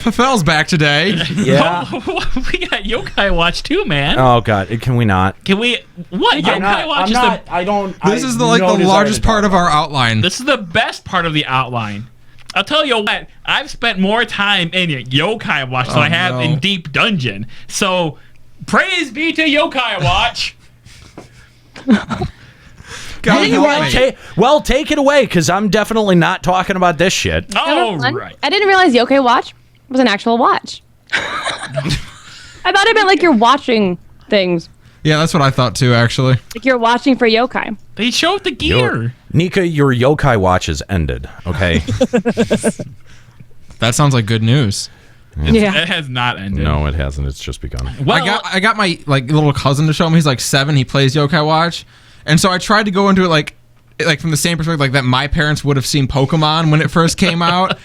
Pafel's back today. Yeah. We got Yokai Watch too, man. Oh God, can we not? Can we? What? Yokai Watch is This is the largest part of our outline. This is the best part of the outline. I'll tell you what. I've spent more time in Yokai Watch than I have in Deep Dungeon. So, praise be to Yokai Watch. Well, take it away, because I'm definitely not talking about this shit. Oh, right. I didn't realize Yokai Watch was an actual watch. I thought it meant like you're watching things. Yeah, that's what I thought too, actually. Like you're watching for yokai. They showed the gear. Nika, your Yokai Watch is ended, okay? That sounds like good news. Yeah. It has not ended. No, it hasn't. It's just begun. Well, I got my little cousin to show him. He's like 7. He plays Yokai Watch. And so I tried to go into it like from the same perspective like that my parents would have seen Pokemon when it first came out.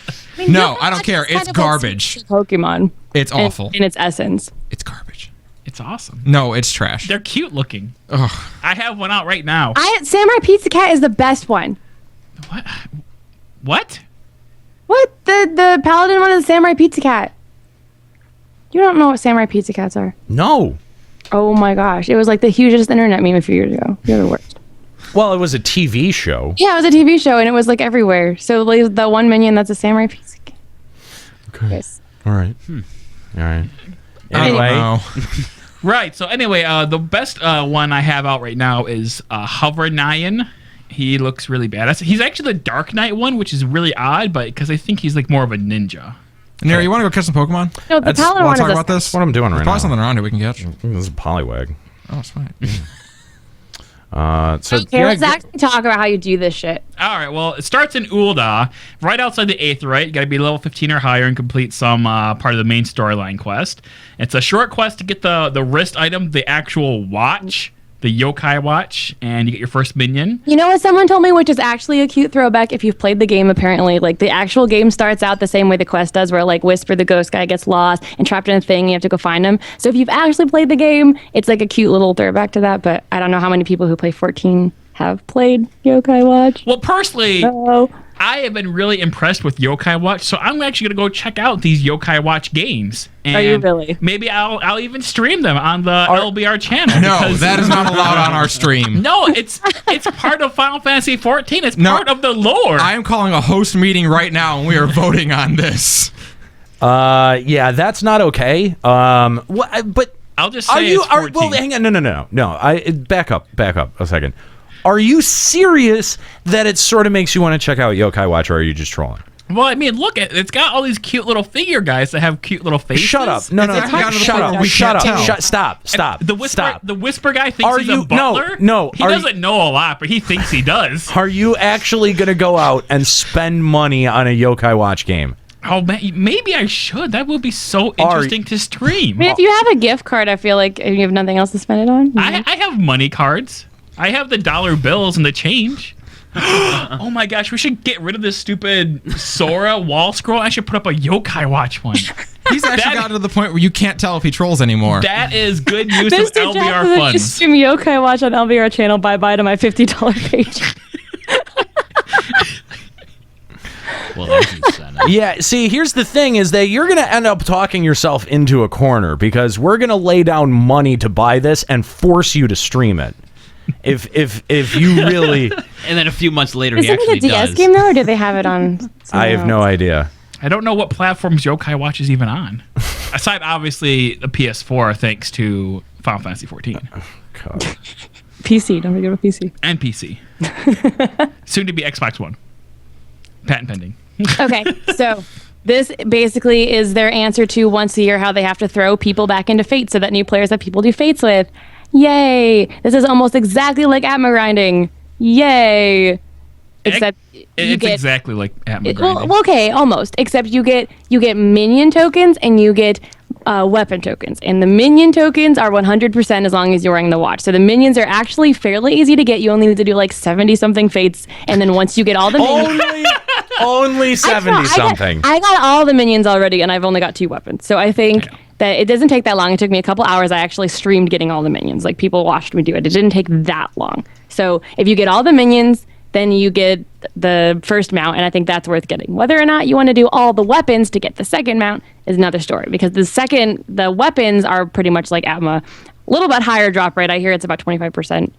No, I don't care. It's garbage. Pokemon. It's awful. In its essence. It's garbage. It's awesome. No, it's trash. They're cute looking. Ugh. I have one out right now. Samurai Pizza Cat is the best one. What? What? The Paladin one is the Samurai Pizza Cat. You don't know what Samurai Pizza Cats are? No. Oh my gosh. It was like the hugest internet meme a few years ago. You're the worst. Well, it was a TV show. Yeah, it was a TV show and it was like everywhere. So like, the one minion that's a Samurai Pizza Cat. Okay. Yes. All right. All right. Anyway. Right. So anyway, the best one I have out right now is Hover Nyan. He looks really badass. He's actually the Dark Knight one, which is really odd, but because I think he's like more of a ninja. Neri, you want to go catch some Pokemon? No, the Paladin one is talk about this? That's what I'm doing right now. Probably something around here we can catch. This is a Poliwag. Oh, it's fine. Okay, let's actually talk about how you do this shit. All right. Well, it starts in Ul'dah, right outside the Aetheryte. You got to be level 15 or higher and complete some part of the main storyline quest. It's a short quest to get the wrist item, the actual watch, the Yokai Watch, and you get your first minion. You know what someone told me, which is actually a cute throwback if you've played the game, apparently. Like, the actual game starts out the same way the quest does, where, like, Whisper, the ghost guy, gets lost and trapped in a thing, and you have to go find him. So if you've actually played the game, it's, like, a cute little throwback to that, but I don't know how many people who play 14 have played Yokai Watch. Well, personally, I have been really impressed with Yokai Watch, so I'm actually going to go check out these Yokai Watch games. And are you really? Maybe I'll even stream them on the LBR channel. No, that is not allowed on our stream. No, it's part of Final Fantasy 14. It's part of the lore. I am calling a host meeting right now, and we are voting on this. Yeah, that's not okay. But I'll just say it's 14. Well, hang on, no. Back up a second. Are you serious that it sort of makes you want to check out Yokai Watch, or are you just trolling? Well, I mean, look, it's got all these cute little figure guys that have cute little faces. Shut up. No. Shut up. Stop. The Whisper guy thinks he's a butler? No. He doesn't know a lot, but he thinks he does. Are you actually going to go out and spend money on a Yokai Watch game? Oh, man, maybe I should. That would be so interesting to stream. I mean, if you have a gift card, I feel like you have nothing else to spend it on. I have money cards. I have the dollar bills and the change. Oh my gosh, we should get rid of this stupid Sora wall scroll. I should put up a Yokai Watch one. He's actually gotten to the point where you can't tell if he trolls anymore. That is good use of LBR funds. Just stream Yokai Watch on LBR channel. Bye to my $50 page. Well, that's incentive. Yeah, see, here's the thing is that you're going to end up talking yourself into a corner because we're going to lay down money to buy this and force you to stream it. If you really... And then a few months later, he actually does. Is it a DS game, though, or do they have it on... I have no idea. I don't know what platforms Yokai Watch is even on. Aside, obviously, the PS4, thanks to Final Fantasy 14. God. PC, don't forget about PC. And PC. Soon to be Xbox One. Patent pending. Okay, so this basically is their answer to once a year how they have to throw people back into Fate so that new players have people do Fates with. Yay! This is almost exactly like Atma grinding. Yay! Except it's exactly like Atma grinding. Well, okay, almost. Except you get minion tokens and you get weapon tokens. And the minion tokens are 100% as long as you're wearing the watch. So the minions are actually fairly easy to get. You only need to do like 70-something fates. And then once you get all the minions... Only 70-something. I got all the minions already, and I've only got 2 weapons. So I think that it doesn't take that long. It took me a couple hours. I actually streamed getting all the minions. Like, people watched me do it. It didn't take that long. So if you get all the minions, then you get the first mount, and I think that's worth getting. Whether or not you want to do all the weapons to get the second mount is another story, because the weapons are pretty much like Atma. A little bit higher drop rate. I hear it's about 25%,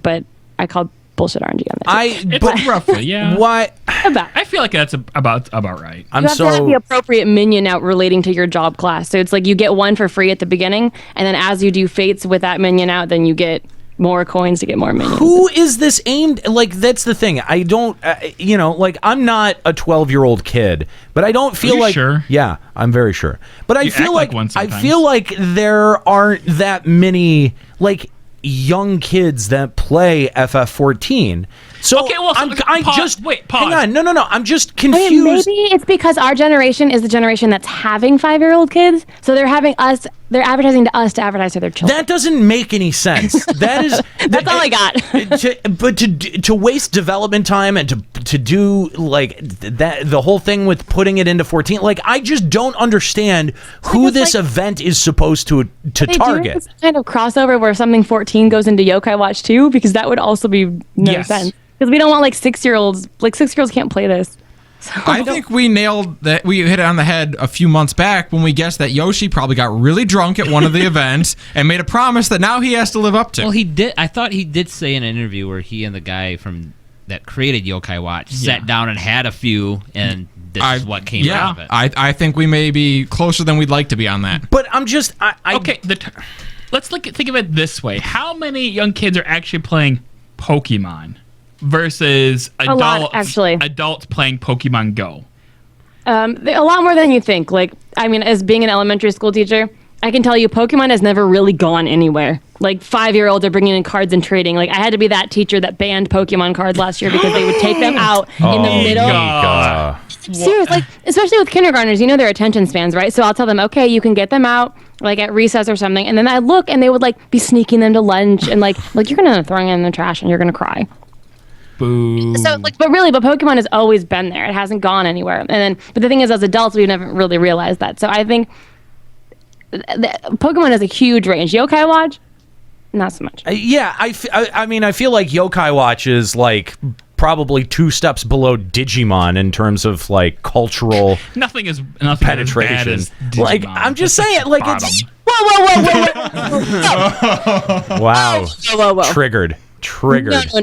but I call bullshit RNG on that. But roughly, yeah. Why? I feel like that's about right. You have to have the appropriate minion out relating to your job class. So it's like you get one for free at the beginning, and then as you do fates with that minion out, then you get more coins to get more minions. Who is this aimed? Like, that's the thing. I don't, like, I'm not a 12-year-old kid, but I don't feel like. Sure? Yeah, I'm very sure. But I feel like one I sometimes. feel like there aren't that many like young kids that play FF14. So Okay, well, pause. hang on. No. I'm just I mean, confused. maybe it's because our generation is the generation that's having 5-year-old kids, so they're advertising to us to advertise to their children. That doesn't make any sense. That is That's all I got. But to waste development time and to do like that, the whole thing with putting it into 14, like I just don't understand who this event is supposed to target. This kind of crossover where something 14 goes into Yokai Watch 2, because that would also be no sense. Because we don't want like 6-year-olds. Like 6-year-olds can't play this. So I think we nailed that. We hit it on the head a few months back when we guessed that Yoshi probably got really drunk at one of the events and made a promise that now he has to live up to. Well, he did. I thought he did say in an interview where he and the guy that created Yokai Watch sat down and had a few, and this is what came out of it. I think we may be closer than we'd like to be on that. But I'm just Okay, let's think of it this way: how many young kids are actually playing Pokemon versus A lot, actually. adults playing Pokemon Go? a lot more than you think. Like, I mean, as being an elementary school teacher, I can tell you Pokemon has never really gone anywhere. Like 5-year-olds are bringing in cards and trading. Like I had to be that teacher that banned Pokemon cards last year because they would take them out in the middle. Nika. Serious, like especially with kindergartners, you know their attention spans, right? So I'll tell them, okay, you can get them out like at recess or something, and then I look and they would like be sneaking them to lunch and like you're gonna throw them in the trash and you're gonna cry. Boo. So like, but Pokemon has always been there. It hasn't gone anywhere. But the thing is, as adults, we've never really realized that. So I think Pokemon has a huge range. Yokai Watch, not so much. I mean, I feel like Yokai Watch is like probably 2 steps below Digimon in terms of like cultural nothing penetration. As bad as Digimon. Like I'm just saying, like it's Whoa. wow, Whoa. triggered.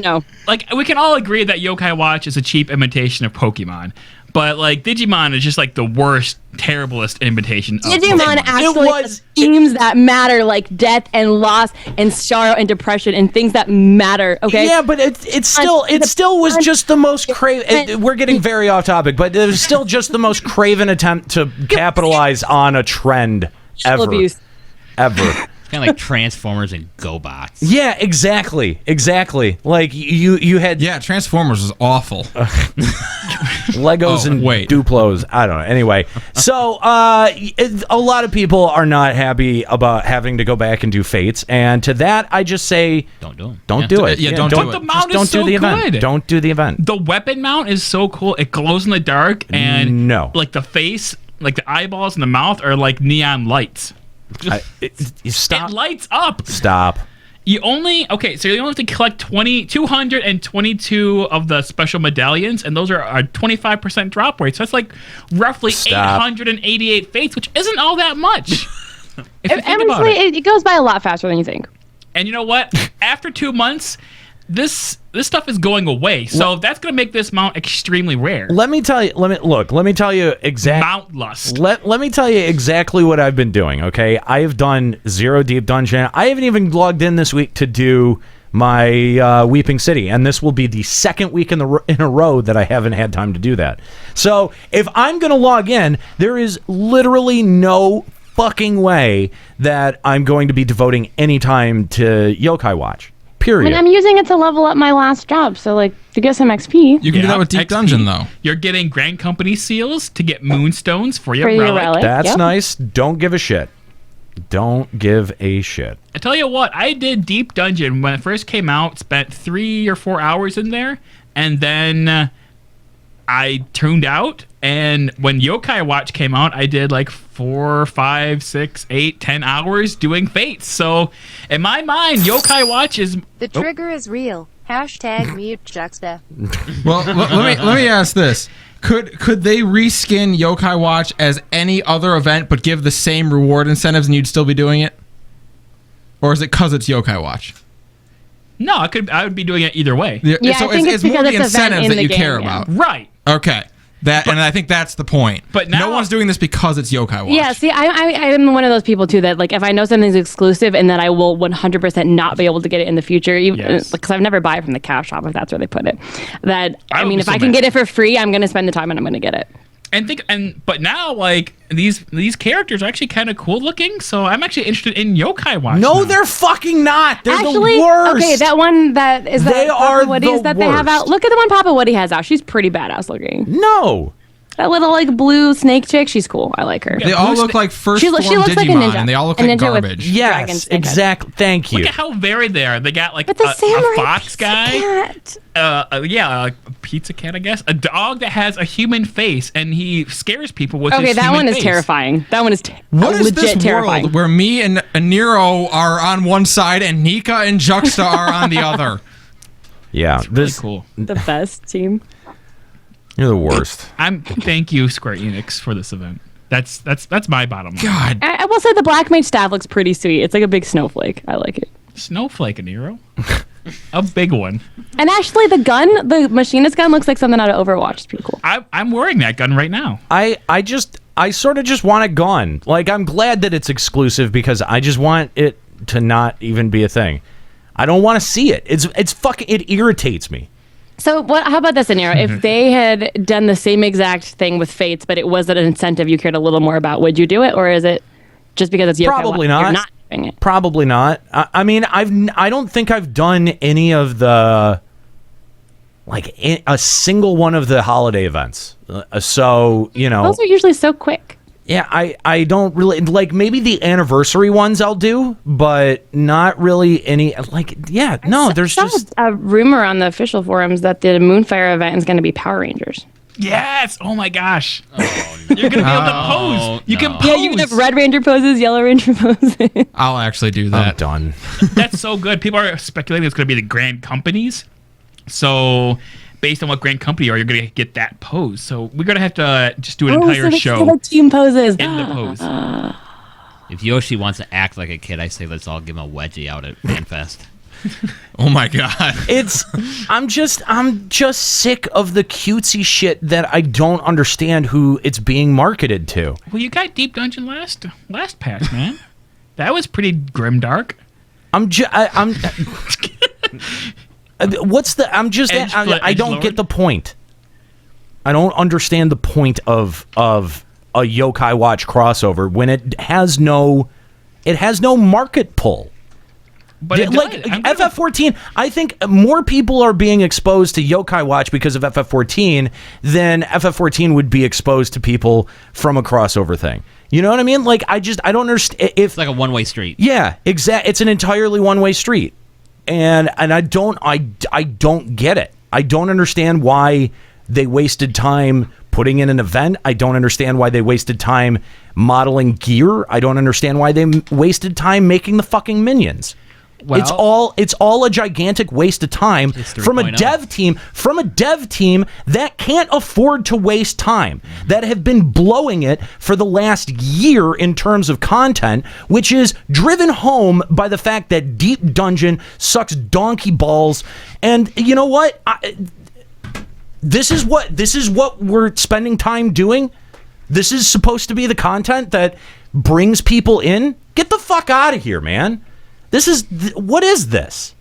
No. Like we can all agree that Yokai Watch is a cheap imitation of Pokemon, but like Digimon is just like the worst, terriblest imitation of Digimon actually has themes that matter, like death and loss and sorrow and depression and things that matter. Okay. Yeah, but it still was just the most craven. We're getting very off topic, but it was still just the most craven attempt to capitalize on a trend ever. Abuse. Ever. Kind of like Transformers and GoBots. Yeah, exactly. Like you had Transformers is awful. Legos and Duplos. I don't know. Anyway, so a lot of people are not happy about having to go back and do Fates, and to that I just say, don't do them. Don't do it. Yeah, don't do it. The mount Don't is do so the good. event. Don't do the event. The weapon mount is so cool. It glows in the dark, and like the face, like the eyeballs and the mouth are like neon lights. Stop. It lights up. Stop. You only have to collect 222 of the special medallions, and those are a 25% drop rate. So that's like roughly 888 fates, which isn't all that much. If you think about it. It goes by a lot faster than you think. And you know what? After 2 months, this stuff is going away. So that's going to make this mount extremely rare. Let me tell you exactly. Mount lust. Let me tell you exactly what I've been doing, okay? I have done 0 Deep Dungeon. I haven't even logged in this week to do my Weeping City, and this will be the second week in a row that I haven't had time to do that. So if I'm going to log in, there is literally no fucking way that I'm going to be devoting any time to Yokai Watch. Period. I mean, I'm using it to level up my last job, so like to get some XP. You can do that with Deep Dungeon, though. You're getting Grand Company seals to get moonstones for your your relic. relic. That's Yep. nice. Don't give a shit. Don't give a shit. I tell you what, I did Deep Dungeon when it first came out, spent 3 or 4 hours in there, and then I tuned out. And when Yokai Watch came out, I did like 4, 5, 6, 8, 10 hours doing Fates. So in my mind, Yokai Watch is... The trigger is real. Hashtag mute Juxta. Well, let me ask this. Could they reskin Yokai Watch as any other event but give the same reward incentives and you'd still be doing it? Or is it because it's Yokai Watch? No, I would be doing it either way. Yeah, so I think it's more the because it's event incentives in that the you game, care yeah. about. Right. Okay. And I think that's the point. But now- no one's doing this because it's Yokai Watch. Yeah, see, I'm one of those people too that like if I know something's exclusive and that I will 100% not be able to get it in the future, even Yes. because I've never buy it from the cap shop if that's where they put it. That I I would mean, be if so I can mad. get it for free, I'm gonna spend the time and I'm gonna get it. But now like these characters are actually kind of cool looking, so I'm actually interested in Yokai Watch. No, now. they're fucking not. They're Actually, the worst. okay, that one that is They that are Papa Woody's the that they have out. worst. Look at the one Papa Woody has out. She's pretty badass looking. No. That little like blue snake chick, she's cool. I like her. They all look like first She form looks like a Digimon, ninja. and they all look A like ninja with- garbage. Dragon Yes, snake head. exactly. Thank you. Look at how varied they are. They got like But the a samurai fox pizza guy, cat. a pizza cat, I guess, a dog that has a human face, and he scares people with his Okay, that human one is face. terrifying. That one is What is legit this terrifying. world where me and Nero are on one side and Nika and Juxta are on the other? Yeah, Really this cool. The best team. you're the worst. Thank you, Square Enix, for this event. That's my bottom line. God. I will say the Black Mage staff looks pretty sweet. It's like a big snowflake. I like it. Snowflake and Nero. A big one. And actually, the machinist gun looks like something out of Overwatch. It's pretty cool. I'm wearing that gun right now. I sort of just want it gone. Like, I'm glad that it's exclusive because I just want it to not even be a thing. I don't want to see it. It's fucking, it irritates me. So how about this scenario? If they had done the same exact thing with Fates, but it was an incentive you cared a little more about, would you do it, or is it just because it's Yokai Probably Watch, not. you're not doing it? Probably not. I mean, I don't think I've done any of the, like, a single one of the holiday events. So, you know. Those are usually so quick. Yeah, I don't really, like, maybe the anniversary ones I'll do, but not really any, like, yeah, no, there's I saw just, a rumor on the official forums that the Moonfire event is going to be Power Rangers. Yes. Oh my gosh. You're gonna be able to pose. You can pose. Yeah, you can have Red Ranger poses, Yellow Ranger poses. I'll actually do I'm that. done. That's so good. People are speculating it's going to be the grand companies. So, based on what grand company you are, you're going to get that pose. So, we're going to have to just do an entire show The team poses. in the pose. If Yoshi wants to act like a kid, I say let's all give him a wedgie out at FanFest. Oh my God. I'm just sick of the cutesy shit that I don't understand who it's being marketed to. Well, you got Deep Dungeon last patch, man. That was pretty grimdark. What's the? I'm just. I don't get the point. I don't understand the point of a Yokai Watch crossover when it has no market pull. But it like does. FF14, I think more people are being exposed to Yokai Watch because of FF14 than FF14 would be exposed to people from a crossover thing. You know what I mean? Like I don't understand if It's like a one-way street. yeah, exact. It's an entirely one-way street, and I don't get it. I don't understand why they wasted time putting in an event. I don't understand why they wasted time modeling gear. I don't understand why they wasted time making the fucking minions. Well, It's all a gigantic waste of time It's from a 3.0. dev team that can't afford to waste time, that have been blowing it for the last year in terms of content, which is driven home by the fact that Deep Dungeon sucks donkey balls. And you know what? This is what we're spending time doing. This is supposed to be the content that brings people in. Get the fuck out of here, man. What is this?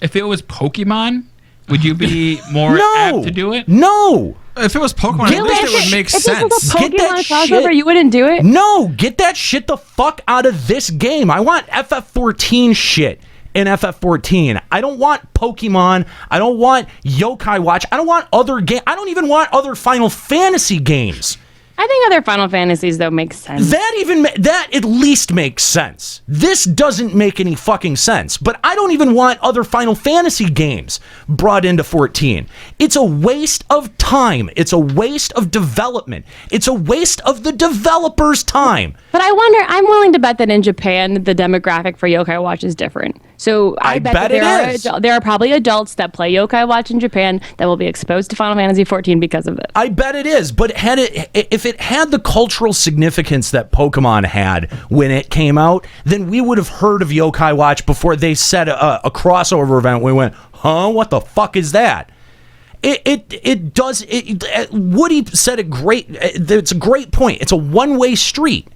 if it was Pokemon, would you be more apt to do it? No. If it was Pokemon, at least it would make If this was sense. a Get that Pokemon crossover, shit. you wouldn't do it? No, get that shit the fuck out of this game. I want FF14 shit in FF14. I don't want Pokemon. I don't want Yokai Watch. I don't want other I don't even want other Final Fantasy games I think other Final Fantasies though makes sense. That at least makes sense. This doesn't make any fucking sense. But I don't even want other Final Fantasy games brought into 14. It's a waste of time. It's a waste of development. It's a waste of the developer's time. But I wonder, I'm willing to bet that in Japan the demographic for Yokai Watch is different. So I bet that there are probably adults that play Yokai Watch in Japan that will be exposed to Final Fantasy 14 because of this. I bet it is, but if it had the cultural significance that Pokemon had when it came out, then we would have heard of Yokai Watch before they said a crossover event. We went, huh? What the fuck is that? It does. Woody said it great. It's a great point. It's a one-way street.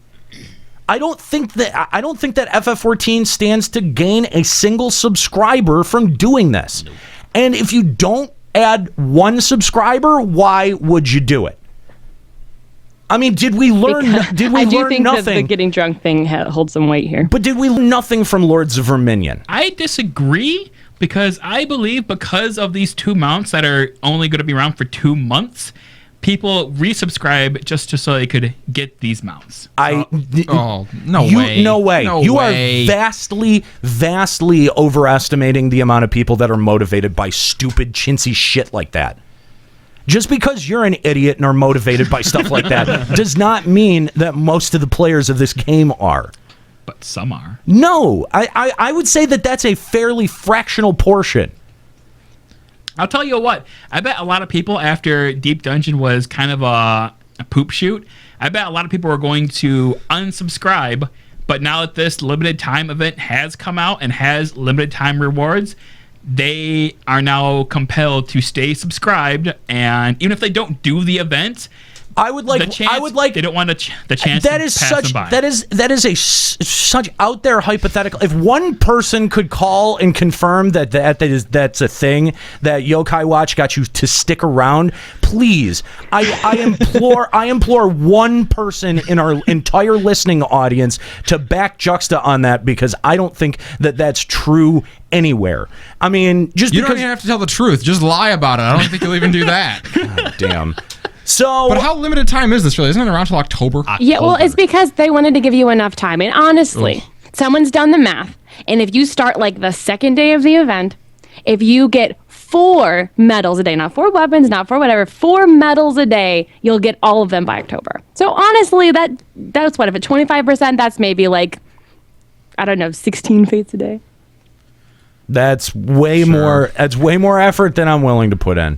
I don't think that FF14 stands to gain a single subscriber from doing this. Nope. And if you don't add one subscriber, why would you do it? I mean, did we learn nothing? I do think that the getting drunk thing holds some weight here. But did we learn nothing from Lords of Verminion? I disagree because I believe because of these 2 mounts that are only going to be around for 2 months, people resubscribe just so they could get these mounts. No way. No way. You are vastly overestimating the amount of people that are motivated by stupid, chintzy shit like that. Just because you're an idiot and are motivated by stuff like that does not mean that most of the players of this game are. But some are. No, I would say that that's a fairly fractional portion. I'll tell you what, I bet a lot of people after Deep Dungeon was kind of a poop shoot, I bet a lot of people are going to unsubscribe, but now that this limited time event has come out and has limited time rewards, they are now compelled to stay subscribed, and even if they don't do the event, they don't want the chance to pass them by. That is such out there hypothetical. If one person could call and confirm that's a thing, that Yokai Watch got you to stick around, please, I implore one person in our entire listening audience to back Juxta on that, because I don't think that that's true anywhere. I mean, you don't even have to tell the truth. Just lie about it. I don't think you'll even do that. God damn. So, but how limited time is this really? Isn't it around till October? Yeah, well, it's because they wanted to give you enough time. And honestly, someone's done the math. And if you start like the second day of the event, if you get 4 medals a day, not 4 weapons, not 4 whatever, 4 medals a day, you'll get all of them by October. So honestly, that's what, if it's 25%, that's maybe like, I don't know, 16 fates a day. That's way more effort than I'm willing to put in.